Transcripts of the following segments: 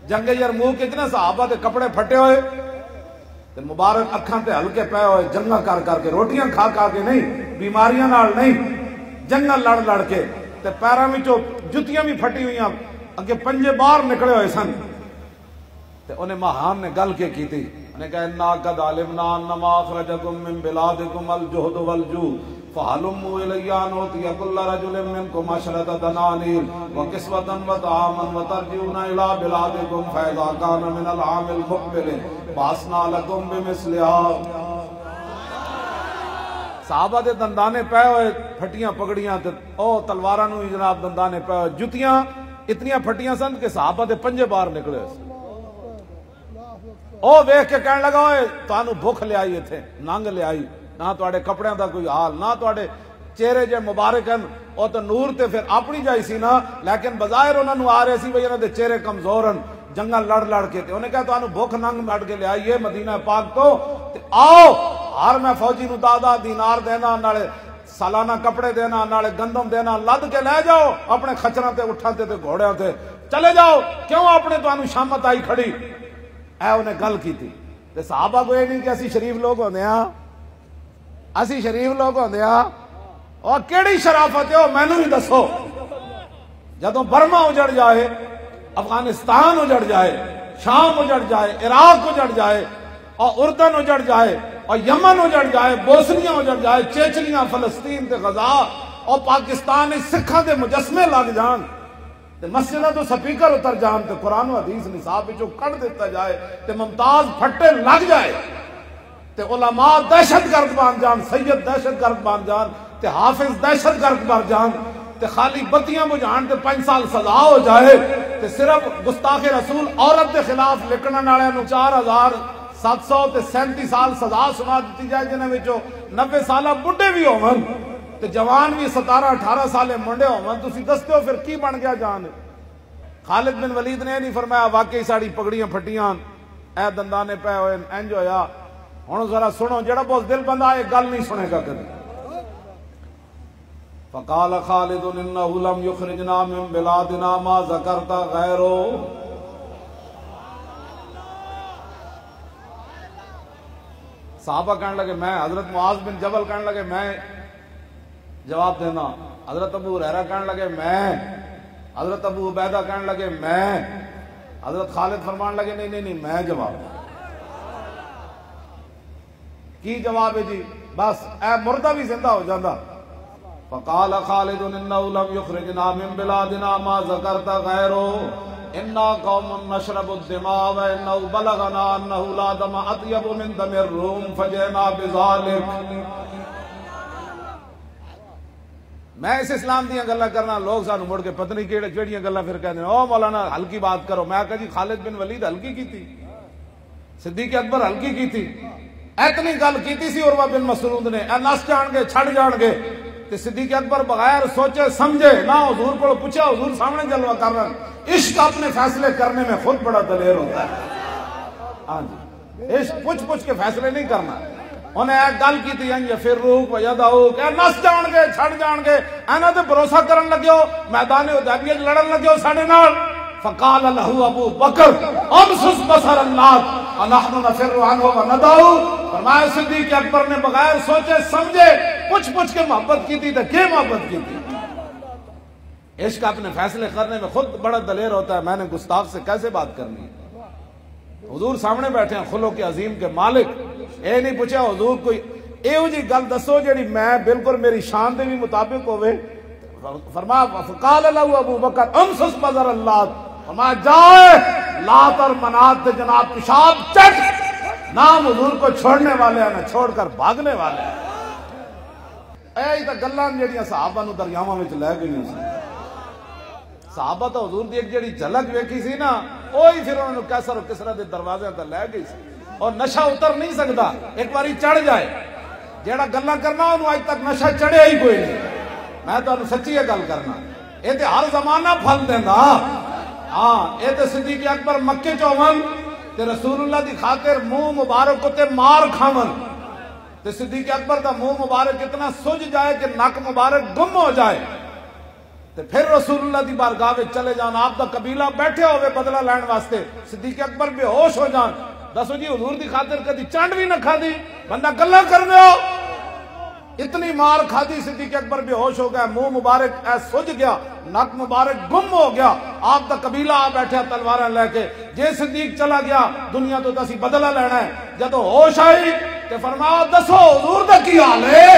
جنگ یرموک اتنے صحابہ دے کپڑے پھٹے ہوئے تے مبارک اکھاں تے ہلکے پے ہوئے، جنگاں کر کے، روٹیاں کھا کے نہیں، بیماریاں نال نہیں، جنگاں لڑ کے تے پیراں وچوں جتیاں بھی پھٹی ہوئیاں، اگے پنجے باہر نکلے ہوئے سن۔ تے انہیں مہان نے گل کے کیتی، انہیں کہا انا قد علمنا انما اخرجکم من بلادکم الجہد والجوع فَهَلُمُّوا إِلَيَّ أَنْ أُعْطِيَ كُلَّ رَجُلٍ مِّنكُمْ عَشْرَةَ دَنَانِيرَ وَكِسْوَةً وَطَعَامًا وَتَرْجِعُونَ إِلَىٰ بِلَادِكُمْ فَإِذَا كَانَ مِنَ الْعَامِ الْمُقْبِلِ بَعَثْنَا لَكُمْ بِمِثْلِهَا۔ صحابہ دے دندانے پے ہوئے، پھٹیاں پگڑیاں تے او تلواراں نوں جناب دندانے پے ہوئے، جتیاں اتنیاں پھٹیاں سن کہ صحابہ دے پنجے باہر نکلے سن۔ او ویکھ کے کہنے لگا اوئے تانوں بھوک لے آئی ایتھے، ننگ لے آئی، نہ تواڈے کپڑیاں دا کوئی حال، نہ تواڈے چہرے جے مبارک ہیں، او تو نور تے پھر اپنی جائی سی نا، لیکن بظاہر انہاں نوں آ رہے سی بھئی انہاں دے چہرے کمزور ہیں، جنگاں لڑ کے تے انہیں کہا تانوں بھوک ننگ مٹ کے لے آئیے مدینہ پاک تو تے آؤ ہر میں فوجی نوں 10 دینار دینا، نالے سالانہ کپڑے دینا، نالے گندم دینا، لد کے لے جاؤ اپنے خچراں تے اٹھاں تے گھوڑیاں تے چلے جاؤ، کیوں اپنے تانوں شامت آئی کھڑی۔ اے انہیں گل کی تھی تے صحابہ کو یہ نہیں کہ اسی شریف لوگ ہوندے ہاں، اسی شریف لوگ ہوندے ہاں، اور کیڑی شرافت ہے او مینوں ہی دسو۔ جدوں برما اجڑ جائے، افغانستان اجڑ جائے، شام اجڑ جائے، عراق اجڑ جائے، اور اردن اجڑ جائے، اور یمن اجڑ جائے، بوسنیا اجڑ جائے، چیچنیا، فلسطین تے غزہ، اور پاکستان سکھاں دے مجسمے لگ جان تے مسجداں تو سپیکر اتر جان تے قرآن و حدیث نصاب وچوں کڈ دیتا جائے تے ممتاز پھٹے لگ جائے تے علماء دہشت گرد بن جان، سید دہشت گرد بن جان تے حافظ دہشت گرد بن جان تے خالی بتیاں بجھان تے 5 سال سزا ہو جائے تے صرف گستاخ رسول عورت کے خلاف لکھن والے نوں 4737 سال سزا سنا دیتی جائے، جنہاں وچوں 90 سالہ بڈھے بھی ہون تے جوان بھی 17-18 سالے منڈے ہون، تسی دستے ہو پھر کی بن گیا جان۔ خالد بن ولید نے نہیں فرمایا واقعی ساڑی پگڑیاں پھٹیاں، اے دندانے پے ہوئے، انج ہویا۔ ہن ذرا سنو، جڑا بہت دل بندہ یہ گل نہیں سنے گا کبھی۔ فقال خالد انه لم يخرجنا من بلادنا ما ذكرت غيره۔ صحابہ کہنے لگے میں، حضرت معاذ بن جبل کہنے لگے میں جواب دینا، حضرت ابو ہریرہ کہنے لگے میں، حضرت ابو عبیدہ کہنے لگے میں، حضرت خالد فرمان لگے نہیں میں جواب دوں۔ کی جواب ہے جی؟ بس اے مردہ بھی زندہ ہو جاندہ۔ فقال خالد انه لم يخرجنا من بلادنا ما ذكرت غيره انا قوم نشرب الدماء وانه بلغنا انه لا دم اطيب من دم الروم فجئنا بذلك۔ میں اس اسلام دیاں گلاں کرنا، لوگ سانو مڑ کے پتہ نہیں کیڑیاں گلاں پھر کہندے او مولانا ہلکی بات کرو۔ میں کہا جی خالد بن ولید ہلکی کی تھی، صدیق اکبر ہلکی کی تھی، اتنی گل کیتی سی عروہ بن مسعود نے، اے نس جان گے چھڑ جان گے تے صدیق اکبر بغیر سوچے سمجھے نہ حضور کو پوچھا، حضور سامنے جلوہ کر رہا ہے۔ عشق اپنے فیصلے کرنے میں خود بڑا دلیر ہوتا ہے۔ ہاں جی، عشق پوچھ کے فیصلے نہیں کرنا۔ انہیں ایک گل کی تھی انج فروق و یدعوک، اے نس جان گے چھڑ جان گے، اینا تے بھروسہ کرن لگے ہو، میدان حدیبیہ لڑن لگے ہو ساڈے نال۔ فقال له ابو بکر امسس بصر اللہ ونحن نفر عنہ وندعو۔ فرمایا صدیق اکبر نے بغیر سوچے سمجھے پوچھ کے محبت کی تھی، تو کیا محبت کی تھی؟ عشق اپنے فیصلے کرنے میں خود بڑا دلیر ہوتا ہے۔ میں نے گستاخ سے کیسے بات کرنی ہے؟ حضور سامنے بیٹھے ہیں، خلق عظیم کے مالک، اے نہیں پوچھا حضور کوئی ایو جی گل دسو جڑی میں بالکل میری شان دے بھی مطابق ہوئے۔ فرمایا فقال له ابو بکر امسس بصر اللہ، فرمایا جائے لات اور منات دے جناب پیشاب چٹ، نام حضور کو چھوڑنے والے ہیں نہ چھوڑ کر بھاگنے والے ہیں۔ اے تا گلاں جڑیاں صحابہ نو دریاواں وچ لے گئیاں سی۔ صحابہ تو حضور دی ایک جڑی جھلک ویکھی سی نا، اوہی پھر انہاں نو کیسر و کسرا دے دروازے تے لے گئی سی۔ اور نشہ اتر نہیں سکدا، ایک باری چڑھ جائے، جیڑا گلاں کرنا انہوں اج تک نشہ چڑھیا ہی کوئی نہیں۔ میں تو سچی یہ گل کرنا، یہ تے ہر زمانہ پھل دیندا۔ ہاں یہ تے صدیق اکبر مکے چ ہون تے رسول اللہ دی خاطر منہ مبارک تے مار کھاون، تے صدیق اکبر دا منہ مبارک اتنا سج جائے کہ نک مبارک گم ہو جائے، تے پھر رسول اللہ دی بارگاہ وچ چلے جان، آپ دا قبیلہ بیٹھے ہوئے بدلہ لین واسطے، صدیق اکبر بے ہوش ہو جان، دسو جی حضور دی خاطر کدی چانڈ بھی نہ کھادی، بندہ گلاں کرنے ہو، اتنی مار کھادی، صدیق اکبر بے ہوش ہو گیا، منہ مبارک اے سج گیا، نک مبارک گم ہو گیا، آپ دا قبیلہ آ بیٹھے تلواراں لے کے، جے صدیق چلا گیا دنیا تو اسی بدلہ لینا ہے، جدو ہوش آئی تے فرمایا دسو حضور دا کی حال ہے؟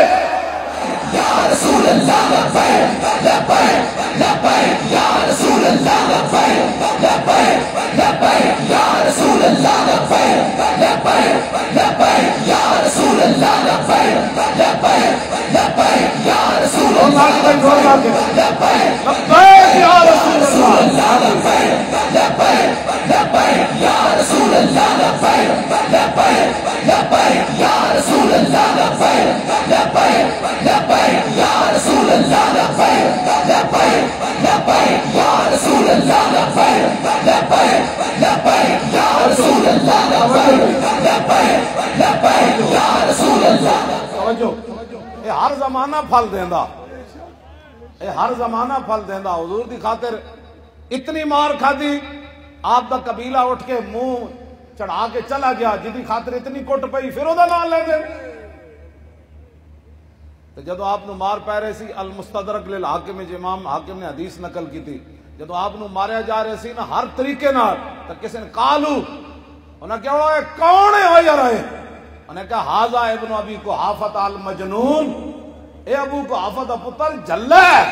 یا رسول اللہ لبیک لبیک لبیک یا رسول اللہ لبیک لبیک لبیک یا رسول اللہ لبیک لبیک لبیک یا رسول اللہ لبیک لبیک لبیک یا رسول اللہ لبیک لبیک یا رسول اللہ لبیک لبیک لبیک یا رسول اللہ لبیک لبیک لبیک یا رسول اللہ لبیک لبیک لبیک یا رسول اللہ لبیک لبیک لبیک یا رسول اللہ لبیک لبیک لبیک یا رسول اللہ لبیک لبیک لبیک یا رسول اللہ۔ توجہ، اے ہر زمانہ پھل دیندا، اے ہر زمانہ پھل دیندا، حضور دی خاطر اتنی مار کھادی، آپ دا قبیلہ اٹھ کے منہ چڑھا کے چلا گیا، جدی خاطر اتنی کٹ پئی پھر او دا نام لے دے۔ تو جدو آپ نو مار پہ رہے سی، المستدرک للحاکم، جو امام حاکم نے حدیث نقل کی تھی، جدو آپ نو ماریا جا رہے سی نا ہر طریقے نال، تو کسی نے قالو، انہوں نے کہا ہوئے کون ہے ہوئی رہے؟ انہوں نے کہا حاضا ابن ابی قحافۃ المجنون، اے ابو قحافۃ پتر جلہ ہے۔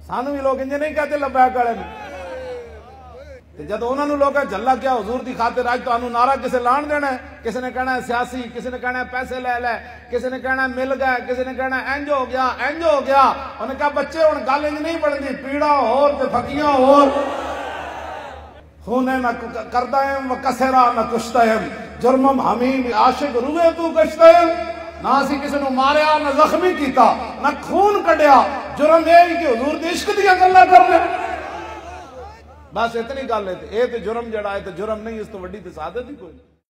سانو بھی لوگ انجھے نہیں کہتے لبیک کرے میں، جدو انہوں نے لوگ جلا کیا حضور دی خاطر، آج تو انہوں نعرہ کسے لان دینا ہے، کسی نے کہنا ہے سیاسی، کسی نے کہنا ہے پیسے لے لے، کسی نے کہنا ہے مل گئے، کسی نے کہنا ہے انج ہو گیا انج ہو گیا۔ انہوں نے کہا بچے ہن گل انج نہیں بڑھدی، پیڑا ہور تے پھکیاں ہور، خونے نہ کردائم و کسرا نہ کشتائم، جرمم حمیم عاشق روئے تو کشتائم، نہ اسی کسی نے ماریا نہ زخمی کیتا نہ خون کڈیا، جرم یہ کہ حضور دی عشق دیا گلاں کر لے، بس اتنی گل ہے۔ اے تے جرم جڑا ہے تے جرم نہیں، اس تو وڈی تے سعادت ہی کوئی۔